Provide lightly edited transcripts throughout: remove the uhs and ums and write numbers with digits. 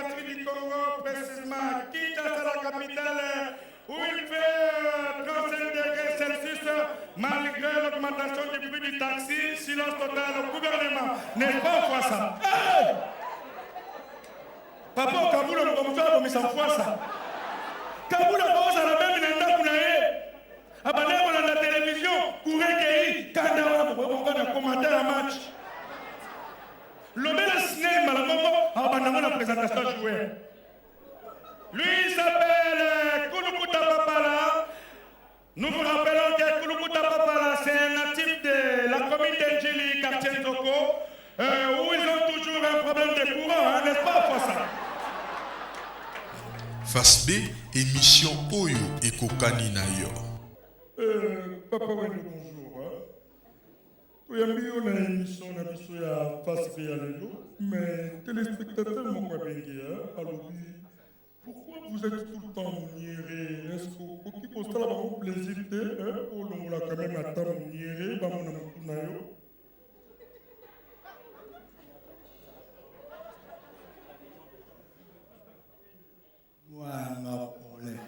patrie du Congo, précisément à Kinshasa, la capitale, où il fait 35 degrés Celsius, malgré l'augmentation du prix du taxi, silence total au gouvernement. N'est-ce pas au ça? Hey! Papa au Kaboul, on commence à commettre ça fois ça. Kaboul a commencé à la même abonnez-vous à la télévision, courez quand on va commenter un match. Le bel cinéma, la présentation jouée. Lui, il s'appelle Kouloukuta Papala. Nous vous rappelons que Kouloukuta Papala, c'est un natif de la commune d'Engili, quartier Zoko, où ils ont toujours un problème de courant, n'est-ce pas, Fossa? Face B, émission Oyo et Kokani Nayo. Papa, bonjour. Oui, on a une émission à Face B à l'élo, mais téléspectateurs m'ont pas bien. Alors, pourquoi vous êtes tout le temps niéré? Est-ce que vous avez un plaisir de pour le quand même attendre niéré, dans mon amour? Moi, ma problème.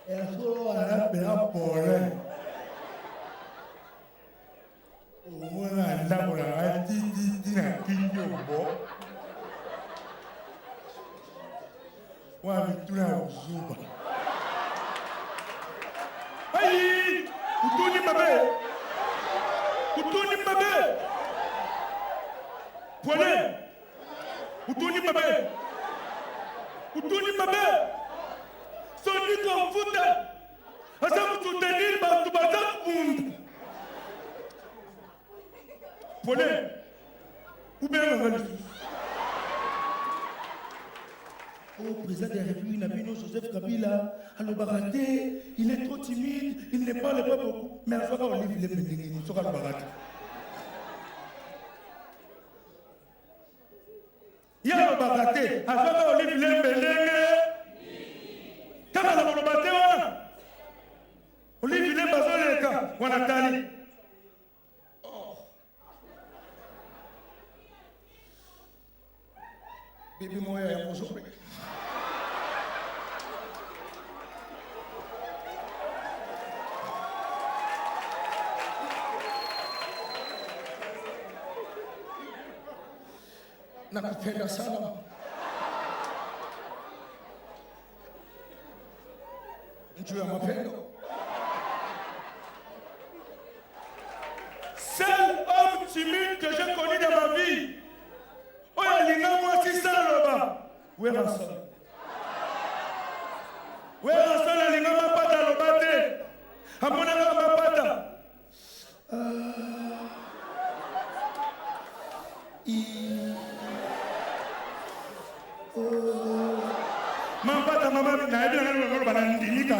Est-ce qu'on a un problème? Au moins, on a dit wa mituna uzuba. Aïe! Utuni mabe! Utuni mabe! Poilé! Utuni mabe! Utuni mabe! Soni konfuta! Asamu tutenir ba tubaza und! Poilé! Où bien on va Au président de la République, Nabino Joseph Kabila, à l'Obaraté, il est trop timide, il ne parle pas beaucoup. Mais à Fara Olive, il est béni, il sera l'Obaraté. Il y a l'Obaraté, à Fara Olive, il est béni. Quand on a l'Obaraté, Olive, il est basé, on a tali. Bibi Moya, il y a mon jour. Nakupenda sana. Mtu ya mapendo. Seul homme timide que j'ai connu dans ma vie. Oh, il y a moi si ça là-bas. Où est Rasson? Où est Rasson? Il y a ma pata là-bas. À mon avis, ma pata. Mampata mama na ebi na ngalo bana ndika.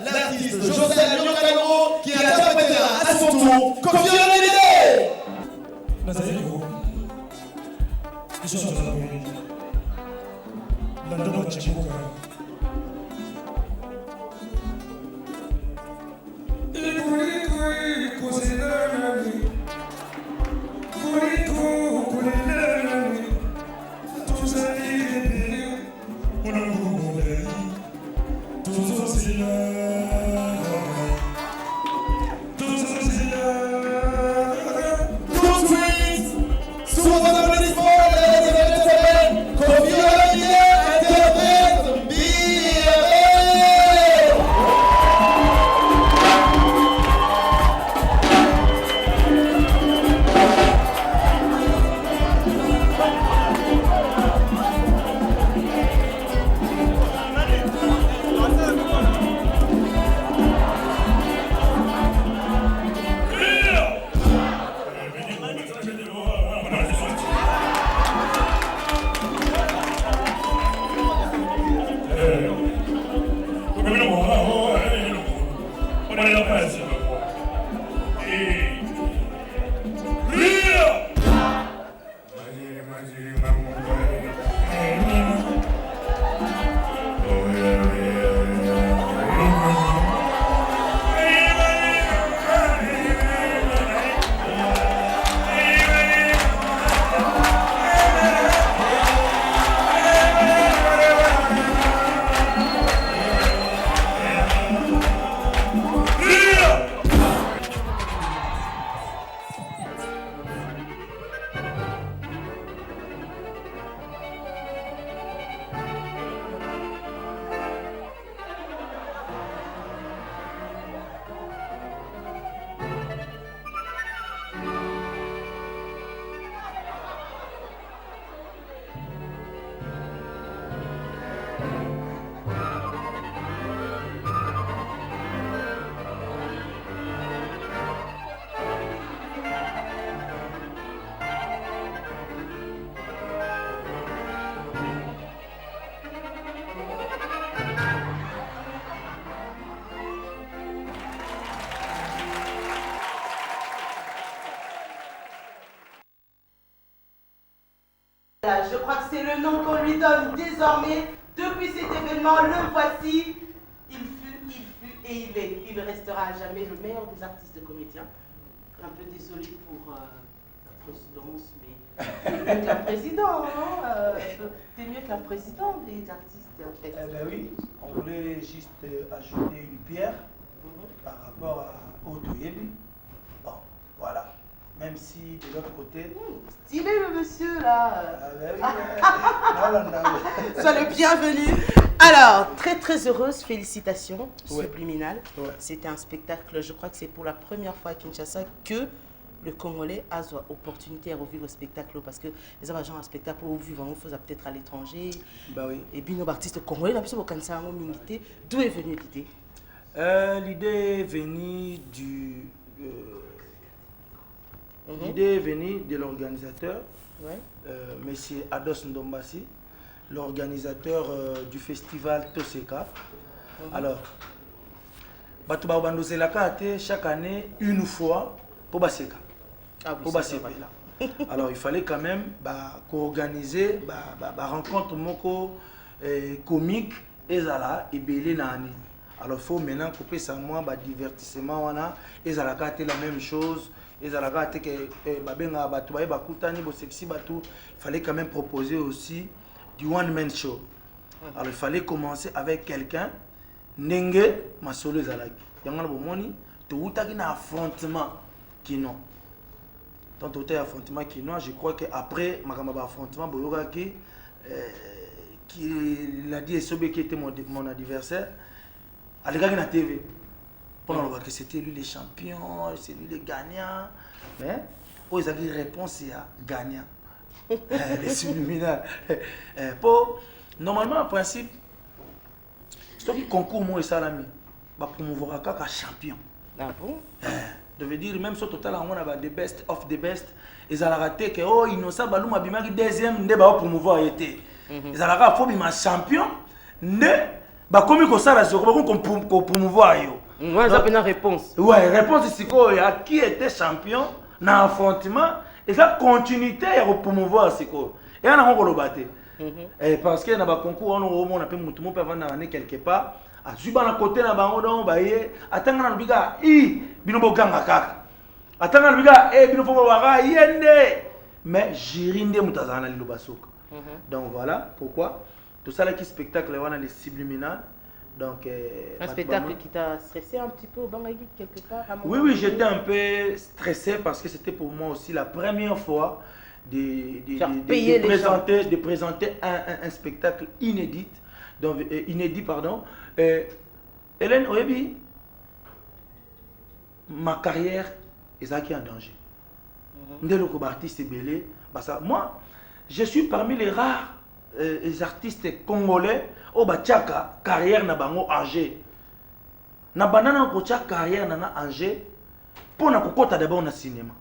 L'artiste Joseph Nyokano qui interprétera à son tour Koffi Olomide. Nazariko. Iso ndio ndio chibuka. On est la paix, s'il vous plaît. Et... Rire! Je crois que c'est le nom qu'on lui donne désormais. Depuis cet événement, le voici. Il fut et il est. Il restera à jamais le meilleur des artistes comédiens. Un peu désolé pour la présidence, mais t'es mieux qu'un président, hein. T'es mieux qu'un président des artistes, en fait. Eh ben oui, on voulait juste ajouter une pierre par rapport au Toyebi. Bon, voilà. Même si de l'autre côté... Stylé le monsieur là. Ah ben oui. Sois le bienvenu. Alors, très heureuse, félicitations, Ouais. Subliminal. Ouais. C'était un spectacle, je crois que c'est pour la première fois à Kinshasa que le Congolais a l'opportunité à revivre le spectacle parce que les agents un spectacle où vivre on faisait peut-être à l'étranger. Bah oui. Et puis nos artistes congolais, d'où est venue l'idée? L'idée est venue L'idée est venue de l'organisateur, Ouais. monsieur Ados Ndombasi, l'organisateur du festival Toseka. Alors, chaque année, une fois, pour Baseka. Ah oui, Pour Baseka. Alors, il fallait quand même organiser une rencontre moko, comique et zala et belé nani. Alors, il faut maintenant couper ça moi, divertissement, et zala la même chose. Il fallait quand même proposer aussi du one-man show. Alors il fallait commencer avec quelqu'un, Nenge Masolo Zalaki. Il y a un affrontement qui non. Tant que affrontement qui non, je crois qu'après affrontement, il a dit qui était mon adversaire, à l'égal de la TV. Pendant que c'était lui le champion, c'est lui le gagnant. Mais ils avaient une réponse à gagnant. Les subliminales. Normalement, en principe, ce qui concourt moi et Salami, va promouvoir un champion. Ah bon? Ça veut dire, même si au total, on a the best of the best, ils ont raté que, oh, Innocent Balou Mabima qui deuxième, ne va promouvoir été. Ils ont raté que champion, ne va comme ça, la promouvoir. Moi, j'ai une réponse. Ouais, réponse ici, qui était champion dans l'affrontement, et ça continuité à promouvoir ce qu'on. Et on a encore battu. Parce qu'il y a un concours, on a pu monter quelque part. À Zuba na côté na bango donc baye atanga na biga bino bokanga kaka atanga na biga bino fo bawaka yende mais jirinde mutazana lilo basoka. Donc voilà pourquoi tout ça là qui spectacle wana les subliminal. Donc un spectacle qui t'a stressé un petit peu au Bangagi quelque part à Oui, j'étais un peu stressé parce que c'était pour moi aussi la première fois de présenter un spectacle inédit. Donc, inédit, pardon. Hélène Oyebi, ma carrière est en danger. Moi, je suis parmi les rares artistes congolais au Bachaka, carrière na bango âgé. Na banana ko carrière na âgé pour na kokota d'abord na cinéma.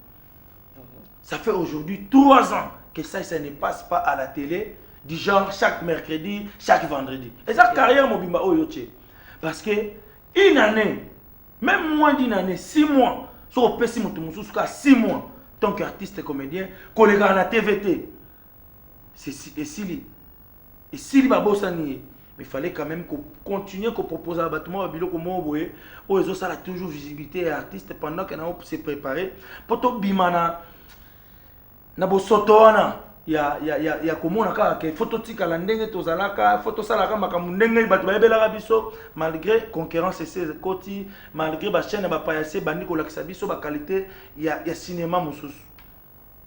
Ça fait aujourd'hui 3 ans que ça ne passe pas à la télé. Du genre chaque mercredi, chaque vendredi. Et ça carrière mobimba oyoche. Parce que une année, même moins d'une année, 6 mois, sur le PC, 6 mois, tant qu'artiste et comédien, collègue à la TVT, c'est Sili. Et Sili Babosani. Mais il fallait quand même continuer à proposer à bâtiment, à bilo comme on voit, ça a toujours visibilité et artiste pendant qu'on a se préparé. Pour tout bimana, na bo sotoana. Il y a comme on a que photo tika la ndenge tozalaka photo salaka makamu ndenge batu bayebela biso malgré concurrence c'est koti malgré ba chaîne ba payase bandi ko lakisa biso ba qualité il y a cinéma mususu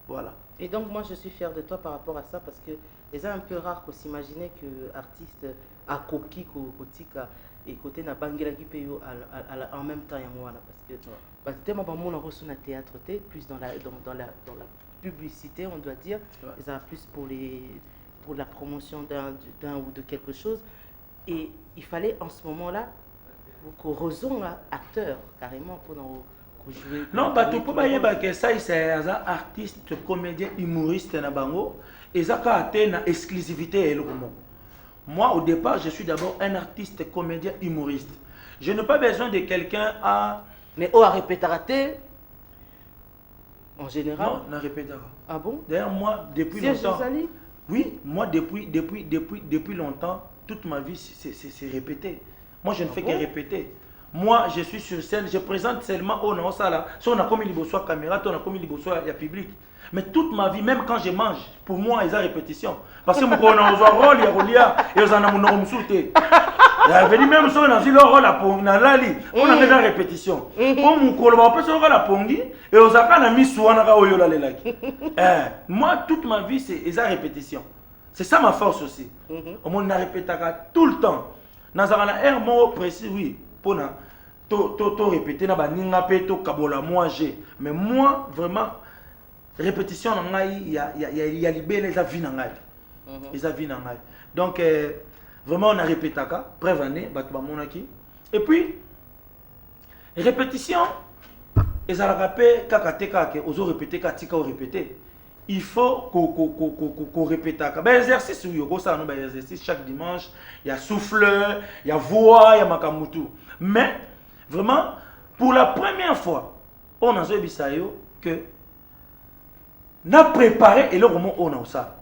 voilà. Et donc moi je suis fier de toi par rapport à ça parce que c'est un peu rare qu'on s'imaginer que artiste a coquille kotika et côté na bangela qui paye en même temps et moi parce que bah tellement ba mon reçu na théâtre plus dans la publicité, on doit dire, ils ont plus pour la promotion d'un ou de quelque chose. Et il fallait en ce moment-là qu'on raison acteur carrément pour jouer. Non, tu peux pas dire que ça, c'est un artiste, comédien, humoriste na bango, et ça a été une exclusivité. Moi, au départ, je suis d'abord un artiste, comédien, humoriste. Je n'ai pas besoin de quelqu'un à. Mais à répéter. En général? Non, on répète. Ah bon? D'ailleurs, moi, depuis longtemps. Oui, moi, depuis longtemps, toute ma vie, c'est répété. Moi, je ne fais que répéter. Moi, je suis sur scène, je présente seulement au Naosala. Si on a commis les beaux caméra, on a commis les beaux il y a public. Mais toute ma vie, même quand je mange, pour moi, il y a répétition. Parce que mon rôle, il y a Rolia, et on a mon souté. Il y avait même si on a vu le rôle à Pongi, on a fait la répétition. Pour mon rôle, on peut se rôle à Pongi, et on a mis sur un moi, toute ma vie, c'est la répétition. C'est ça ma force aussi. On a répété tout le temps. Dans un mot précis, oui, pour répéter, moi j'ai. Mais moi, vraiment, répétition, il y a libéré les avis. Donc, vraiment, on a répété, preuve année, et puis, répétition, et ça rappelle, on répéter, il faut qu'on répète. Exercice, exercice chaque dimanche, il y a souffleur, il y a voix, il y a makamutu. Mais, vraiment, pour la première fois, on a dit que on a préparé et le moment on a ça.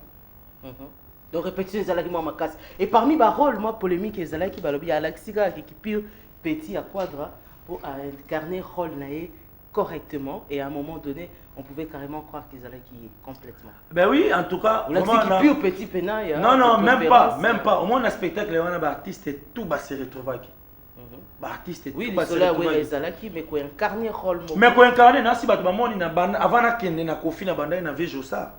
Donc répétition Zalaki moi casse. Et parmi les rôles moi polémique Zalaki balobi Alexiga qui pire petit à quadra pour incarner rôle naé correctement et à un moment donné on pouvait carrément croire qu'ils allaient complètement. Ben oui, en tout cas, vraiment on petit pénal. Non, même pas. Au moins un spectacle on a un artiste et tout va se retrouver. Artiste et oui, cela oui Zalaki mais quoi incarner rôle. Mais quoi incarner na si ba moni na banda avant na kende na kofi na banda na vejosa.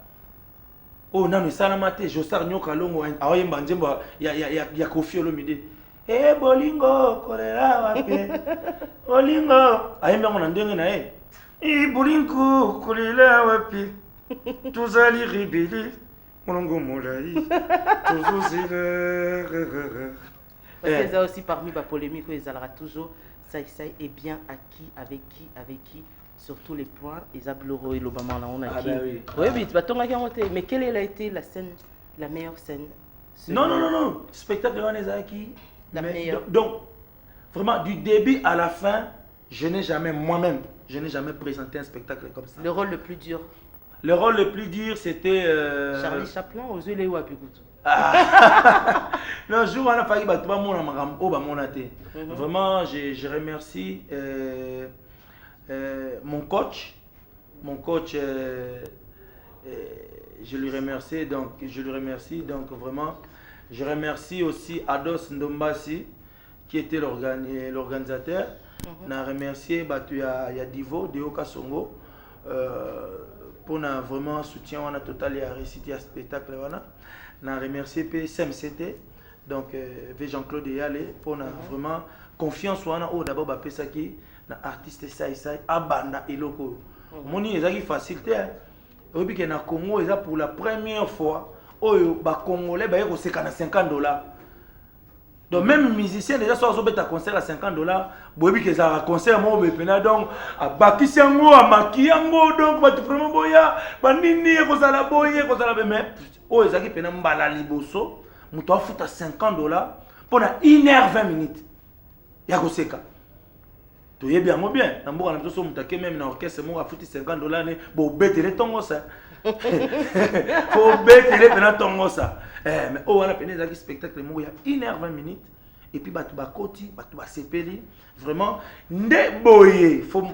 Oh non mais ça na mate Josar nyoka longo aoyemba njemba ya kofi olomide. Eh bolingo kolera wapi. Bolingo ayemba ngona ndenge na bolingo kolera wapi. Tuzali ribeli molongo molai. Tuzozira. Parce qu'il y a aussi parmi les polémiques où ils aura toujours ça est bien à qui, avec qui, sur tous les points. Ils ont bluré l'Obama là on a qui. Oui, tu vas tomber monter. Mais quelle a été la scène, la meilleure scène? Non. Spectacle on est à qui? La meilleure. Donc vraiment du début à la fin, je n'ai jamais présenté un spectacle comme ça. Le rôle le plus dur. Le rôle le plus dur c'était Charlie Chaplin aux yeux les Wapikout. Le jour où on a failli battre vraiment je remercie mon coach je lui remercie donc vraiment je remercie aussi Ados Ndombasi qui était l'organisateur. On a remercié Divo Deoka Songo pour vraiment soutien on a total et récité à spectacle on a remercié SMCT donc Jean-Claude Yale pour vraiment confiance on d'abord bapesaki na artiste ça abanda eloko moni ezaki facilité obi ke na Congo eza pour la première fois oyo ba congolais ba yeko seka na $50. Donc même musicien déjà soit un concert à $50, boyebi ke za concert mo be pena donc abakisi yango amaki yango donc ba vraiment boya bandini ko sala boye ko sala mais o ezaki pena mbala liboso muto afuta $50 pour 1h20. ya koseka toyebi yango bien na mboka na biso so mutake même na orchestre moko afuti $50 ne bo betele tongo ça faut betele pena tongo ça mais on a pena zaki spectacle moko ya 1h20 et puis batu bakoti batu basepeli vraiment nde boye faut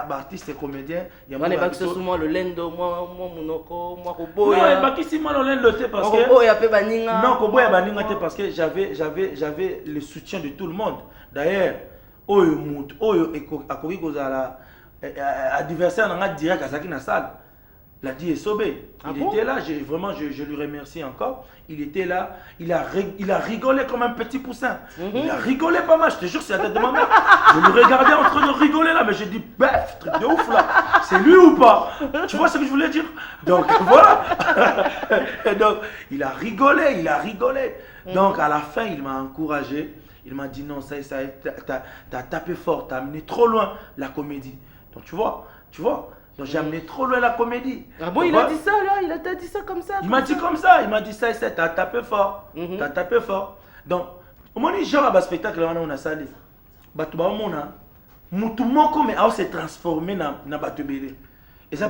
artiste comédien ya mane bakso souvent le lendo moi munoko moi koboya non bakisi moi le lendo te parce que koboya pe baninga non koboya baninga te parce que j'avais le soutien de tout le monde d'ailleurs oyo mutu oyo akoki kozala adversaire nanga direct azaki na salle l'a dit Esobé. Il était là, je lui remercie encore. Il était là, il a rigolé comme un petit poussin. Il a rigolé pas mal, je te jure, c'est la tête de ma mère. Je le regardais en train de rigoler là, mais j'ai dit, bête, truc de ouf là. C'est lui ou pas? Tu vois ce que je voulais dire? Donc voilà. Et donc, il a rigolé. Donc à la fin, il m'a encouragé. Il m'a dit, non, ça, t'as tapé fort, t'as amené trop loin la comédie. Donc tu vois. Donc j'ai amené trop loin la comédie. Ah bon, il a dit ça là, il a dit ça comme ça. Il m'a dit comme ça, il m'a dit ça, t'as tapé fort. T'as tapé fort. Donc, au moment où j'ai un spectacle, on a salé. Batu ba mona, mutu moko mais a se transformé na batu belé. Et ça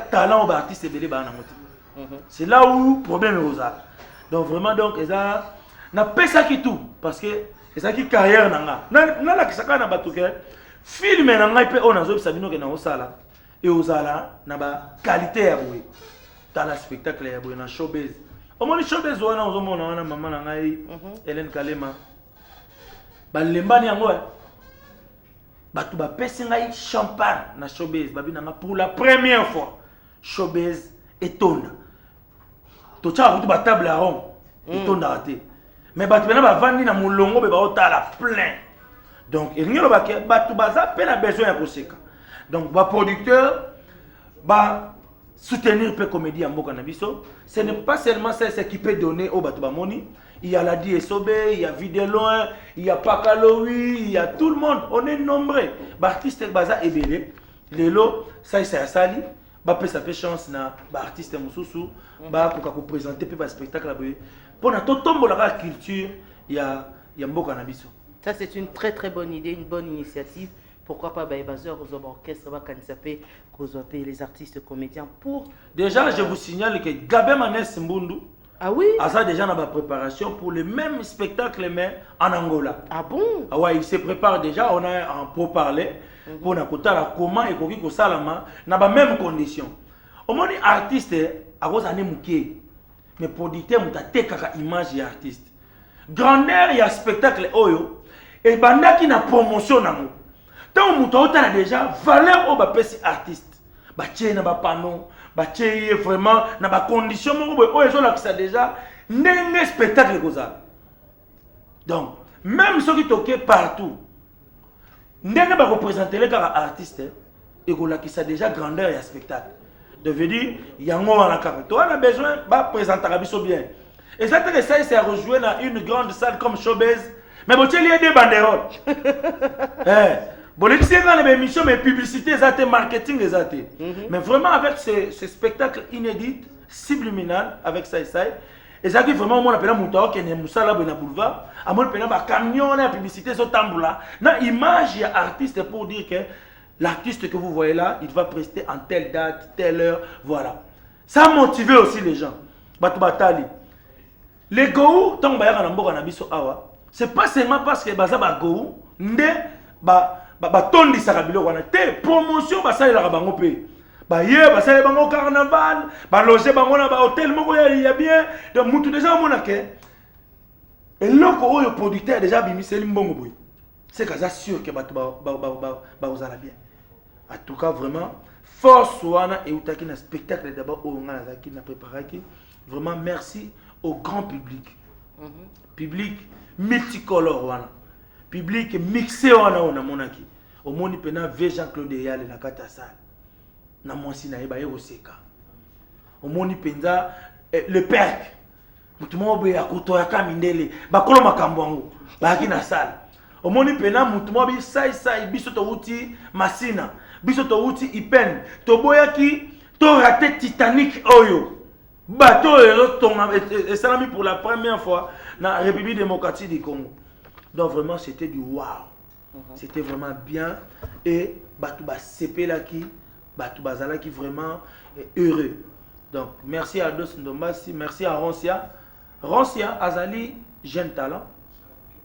talent au artiste belé ba na moto. C'est là où problème est osa. Donc vraiment donc ça na pesa ki tout parce que ça qui carrière nanga. Na la kisaka na batu ke film nanga pe on azo sabino ke na osala. Et aux ala na ba qualité ya boye dans le spectacle ya boye na showbiz au moins showbiz wana ozomona wana mama na ngai Hélène Kalema balembani yango batu ba pesi ngai champagne na showbiz babi na pour la première fois showbiz etonda to tcha kutu ba table rond etonda raté mais batu bena ba vandi na mulongo be ba otala plein donc eringelo ba ke batu baza pe na besoin ya koseka. Donc, les producteurs soutenir les comédies en Mokanabiso. Ce n'est pas seulement ça qui peut donner au Batubamoni. Il y a la Diesobé, il y a Videloin, il y a Pakaloui, il y a tout le monde. On est nombreux. Les artistes Baza et Bélé. Les lots, ça y est, ça sali. Ça fait chance na artiste Moussoussou. Pour présenter le spectacle. Pour la culture, il y a Mokanabiso. Ça, c'est une très très bonne idée, une bonne initiative. Pourquoi pas Baïbazeur, aux orchestres, les artistes comédiens pour... Déjà, je vous signale que Gabé Manès Mbundu a ça déjà dans la préparation pour le même spectacle, mais en Angola. Ah bon? Ah ouais, il se prépare déjà, on a un pot parler pour nous comment et comment Salama dans la même condition. Au moins, artiste, à cause de Mouké, mais producteur, il y a une image d'artiste. Grandeur, il y a un spectacle, et banda qui n'a promotion. Tant que tu as déjà valeur au bapesi artiste, baché na ba panneau, baché vraiment na ba condition mo ils ont là ça déjà n'eng spectacle goza. Donc même ceux qui toquent partout, n'eng ba représenter les car artiste et ko là qui ça déjà grandeur et spectacle. De veut dire yango wana ka to on a besoin ba présenter biso bien. Et ça que ça c'est rejoindre dans une grande salle comme Showbiz, mais boté lié des banderoles. Bon, les émissions, mais publicité, marketing, mais vraiment avec ce spectacle inédit, subliminal, avec ça, et ça qui vraiment, on appelle un mouton qui est Moussala Bena Boulevard, à mon pénal, camion, la publicité, sur tamboula, na image, il y a artiste pour dire que l'artiste que vous voyez là, il va prester en telle date, telle heure, voilà. Ça a motivé aussi les gens. Batubatali. Les Gourou, tant que c'est pas seulement parce que Bazaba Gourou, tondi sakabilo wana te promotion basalela bango pe baye basalela bango carnaval loger bango na ba hôtel moko ya bien donc mutu déjà mona ke eloko oyo producteur déjà bimiseli mbongo boy c'est que ça sûr que batu ba ozala bien en tout cas vraiment force wana et utaki na spectacle d'abord o ngana zaki na préparaki vraiment merci au grand public public multicolore wana public mixé wana on a monaki au monde pena ve Jean-Claude Yale na kata salle na mwasi na yeba yoseka au monde penza le père mutumo boye akoto ya kamindele bakolo makambo baki na salle au monde pena mutumo bi sai biso to uti masina biso to uti ipen to boyaki to raté Titanic oyo bateau et salami pour la première fois dans la République démocratique du Congo. Donc vraiment c'était du waouh. C'était vraiment bien. Et Batouba Sepelaki, Batouba Zalaki vraiment heureux. Donc, merci à Dos Ndombasi, merci à Roncia. Roncia, Azali, jeune talent.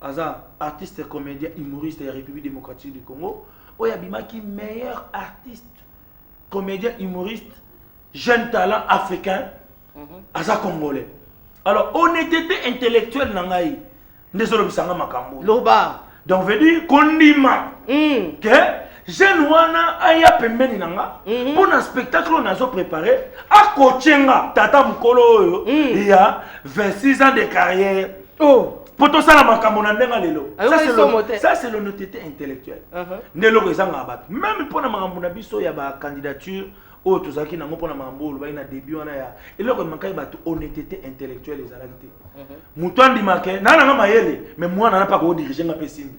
Aza, artiste, comédien, humoriste de la République démocratique du Congo. Oyabimaki, meilleur artiste, comédien, humoriste, jeune talent africain. Aza congolais. Alors, honnêteté intellectuelle nangai. Désolé, bisanga makambo. Loba. Donc, veut dire kondima. Que jeune wana aya pembeni nanga. Pour un spectacle on a préparé. A kochenga tata mukolo oyo. Il y a 26 ans de carrière. Oh. Pour tout ça la makambo na ndenga lelo. Ça c'est l'honnêteté intellectuelle. Nelo kezanga bat. Même pour na makambo na biso ya ba candidature. Oh, tout ça qui n'a pas de début, on a et là, on a honnêteté intellectuelle les alactés. Mouton dit marqué, n'a mais moi, on n'a pas dirigé ma pessimie.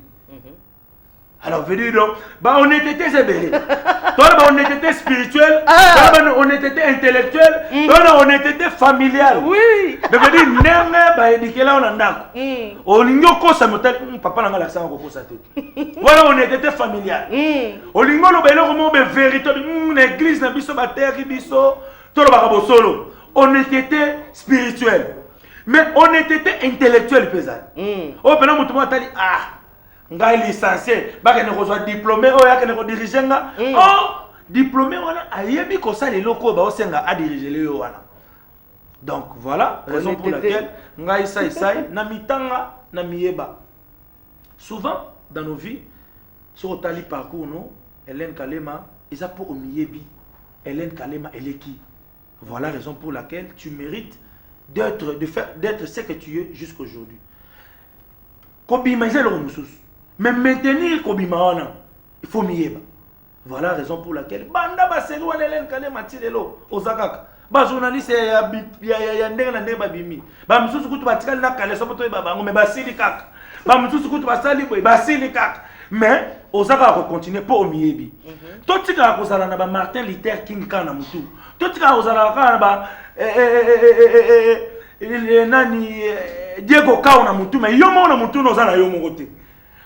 Alors, veut dire donc, honnêteté c'est belle. Toi, honnêteté spirituelle, toi, honnêteté intellectuelle, toi, honnêteté familiale. Oui. Donc, veut dire, n'est éduqué là, on a d'accord. On n'y ça me tel, papa n'a pas l'accent au constaté. Voilà, honnêteté familiale. On n'y a pas véritable, l'église n'a pas de terre, tout le barabo solo. Honnêteté spirituelle. Mais honnêteté intellectuelle, pesant. Oh, ben, on m'a dit, ngai licencié baka ne reçoit diplômé o yaka ne ko diriger nga oh diplômé wana ayebi ko sala loko ba osenga a diriger le wana. Donc voilà raison pour laquelle ngai sai na mitanga na mieba. Souvent dans nos vies sur otali parcours no Hélène Kalema isa pour omiyebi Hélène Kalema eleki. Voilà raison pour laquelle tu mérites d'être ce que tu es jusqu'aujourd'hui. Kobima izelo mususu. Mais maintenir Kobimawana, il faut mieux. Voilà la raison pour laquelle Banda Baselu Hélène Kalema Tilelo, Osaka. Ba journaliste ya ndenge na ndenge babimi. Ba msusu kutu batikali na kale sopoto babango mais basili kaka. Ba msusu kutu basali boy basili kaka. Mais Osaka va continuer pour miyebi. Totika kozala na ba Martin Luther King kana mutu. Totika kozala kana ba nani Diego Kao na mutu mais yomo na mutu no zala yomo kote.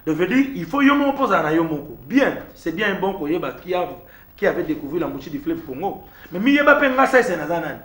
Donc, il faut yomo poser à yomoko. Bien, c'est bien un bon Koyeba qui avait découvert la moitié du fleuve Congo. Mais Miyeba Penga, ça c'est Nazanan.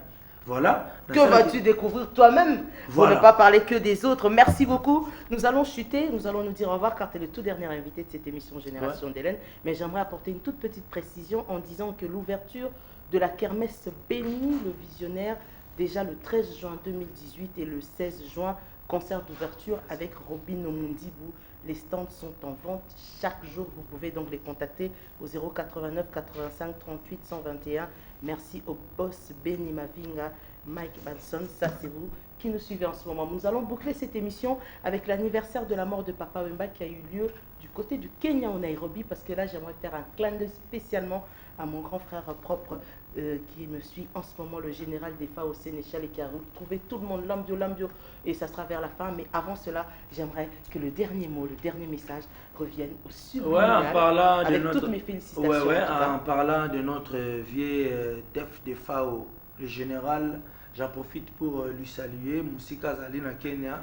Voilà. Que vas-tu découvrir toi-même pour ne pas parler que des autres. Merci beaucoup. Nous allons chuter, nous allons nous dire au revoir car tu es le tout dernier invité de cette émission Génération d'Hélène. Mais j'aimerais apporter une toute petite précision en disant que l'ouverture de la kermesse bénit le visionnaire déjà le 13 juin 2018 et le 16 juin, concert d'ouverture avec Robin Omundibou. Les stands sont en vente chaque jour. Vous pouvez donc les contacter au 089 85 38 121. Merci au boss Benny Mavinga, Mike Banson. Ça, c'est vous qui nous suivez en ce moment. Nous allons boucler cette émission avec l'anniversaire de la mort de Papa Wemba qui a eu lieu du côté du Kenya, au Nairobi. Parce que là, j'aimerais faire un clin d'œil spécialement à mon grand frère propre qui me suit en ce moment, le général des FA au Sénéchal et qui a retrouvé tout le monde, l'ambio, et ça sera vers la fin. Mais avant cela, j'aimerais que le dernier mot, le dernier message revienne au subliminal avec toutes mes félicitations. En parlant de notre vieux def de FAO, le général, j'en profite pour lui saluer, Moussika Zalina Kenya,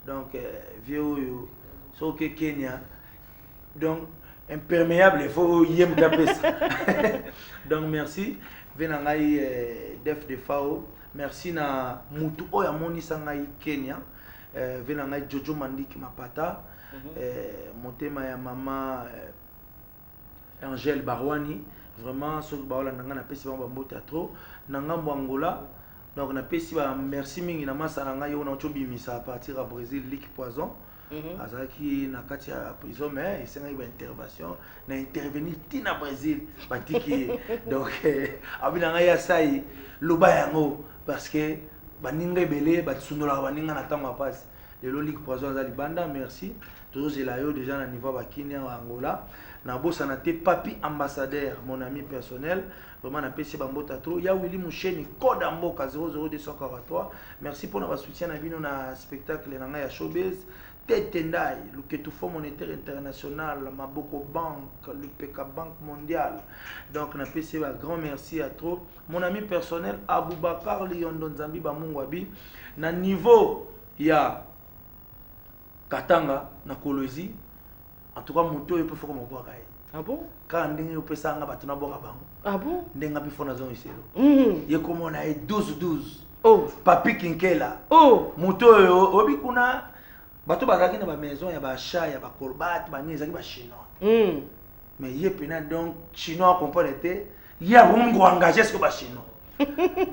donc vieux Soke Kenya, donc imperméable, il faut yem taper ça. Donc merci. Venangai def de FAO. Merci na mutu oya moni sangai Kenya. Venangai Jojo Mandiki Mapata. Motema ya mama Angèle Barwani. Vraiment, ce que baola nanga na pesi ba mbota trop. Nanga Angola. Donc na pesi ba merci mingi na masa nanga yo na chobimisa à partir à Brésil Ligue Poison. Azaki na kati ya prison mais il s'est une intervention na intervenir tina Brésil batiki donc abinanga ya sai loba yango parce que baninga belé batsunola baninga na tanga passe le Ligue Poison za libanda merci toujours elayo déjà na niveau bakini en Angola na bossa na te papi ambassadeur mon ami personnel vraiment na pesi bambota trop ya Willy Moucheni code mboka 00243 merci pour notre soutien na bino na spectacle na ya showbiz Tendai, le Ketoufa monétaire international, la Maboko Bank, le PK Bank mondial. Donc, on a fait un grand merci à trop. Mon ami personnel, Aboubakar Lyondo Nzambi Bamungwabi, na niveau, il y a Katanga, na Kolosi, En tout cas, moto il peut faire comme boire. Ah bon? Quand on peut ça, on va tourner boire bango. Ah bon? Ndenga bi fona zone ici. Mm. Il comme on a 12. Oh. Papi Kinkela. Oh. Moto obi kuna bato bazaki na ba maison ya ba chat ya ba corbat ba nyeza ki ba chinois. Mm. Mais il pena donc chinois comprendre était il y a un gros engagé ce que ba chinois.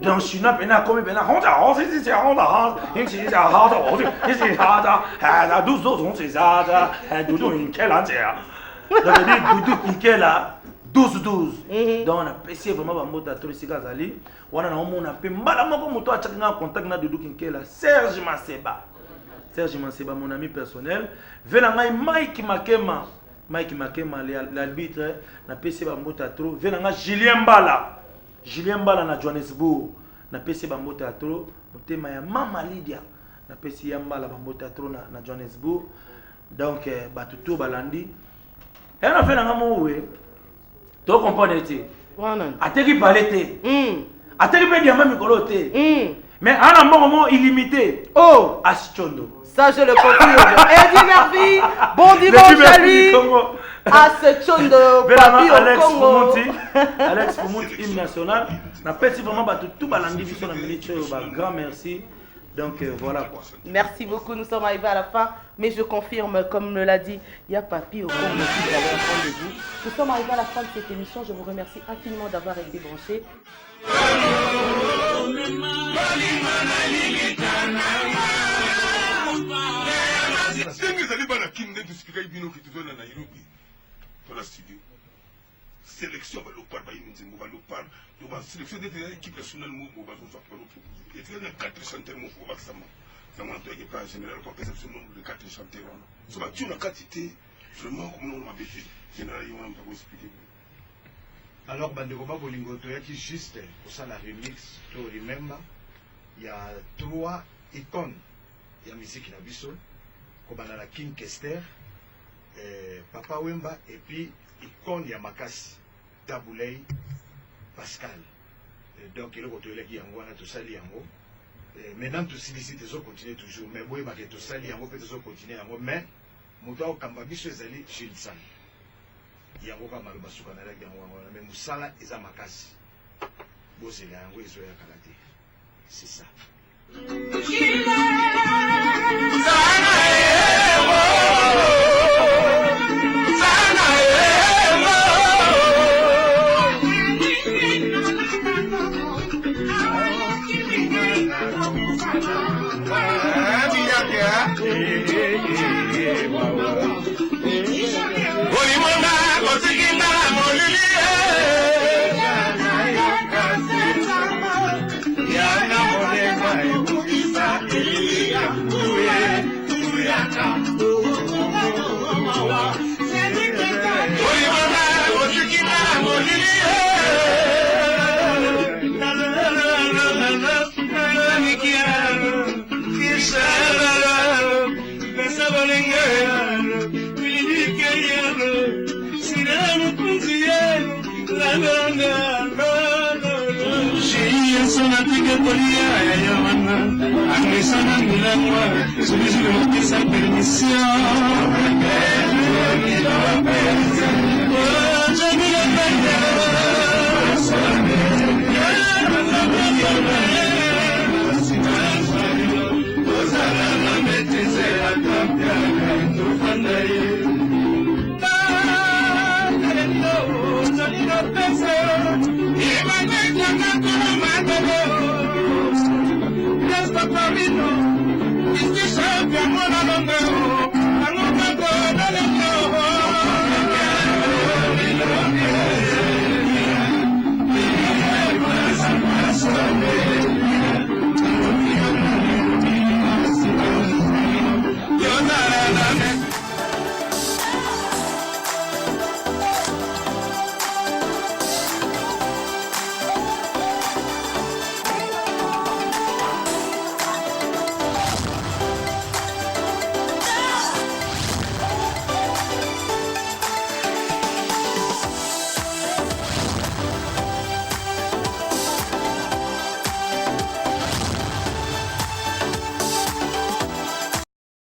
Donc chinois pena comme pena honta honta c'est honta il c'est ça honta honta c'est ça ah 12 on c'est ça doudou Kinkela c'est donc dit doudou Kinkela 12. Donc on a passé vraiment ba mota to sika zali wana na omona pe mbala moko moto a tchaka contact na doudou Kinkela Serge Manseba, mon ami personnel. Venanga Mike Makema, l'arbitre, na PC Bambota trop. Venanga Julien Mbala na Johannesburg, na PC Bambota trop. Motema ya Mama Lydia, na PC Yambala Bambota trop na Johannesburg. Donc batuto balandi. Et on a fait un moué. Tu comprends te? Ateki balete. Ateki pe diamant mikolo te. Mais on a un moment illimité. Oh, Asichondo. ça je le confirme. Eddie Mervi, bon dimanche à lui. À ce chondo, papi au Congo. Alex Fumuti, hymne national. Na petit vraiment tout balandi biso na minute grand merci. Donc voilà quoi. Merci beaucoup, nous sommes arrivés à la fin. Mais je confirme, comme me l'a dit, il y a Papi au Congo qui va avoir rendez-vous. Nous sommes arrivés à la fin de cette émission. Je vous remercie infiniment d'avoir été branchés. Sélection va l'opar, va l'opar, va sélection de l'équipe nationale, va et tu as 4 chanteurs, ça m'a dit pas général pour perception de 4 chanteurs. Ça va tuer la quantité, vraiment comme on m'a bêté. Général, on va expliquer. Alors, Bandegoma Bolingo, tu juste pour ça la remix, to remember, il y a 3 icônes de la musique na biso, comme la King Kester, Papa Wemba, et puis icône ya Makasi, Taboulay, Pascal. Donc, il y a tout ça, maintenant, tout ça, ils continuer toujours, mais moi, tout ça, ils vont continuer, mais, Mouta Kambabiso, ils allaient Gilles San. Yango ka maluba suka na lagi yango wana mais musala eza makasi bozela yango ezo ya kalate c'est ça Yes,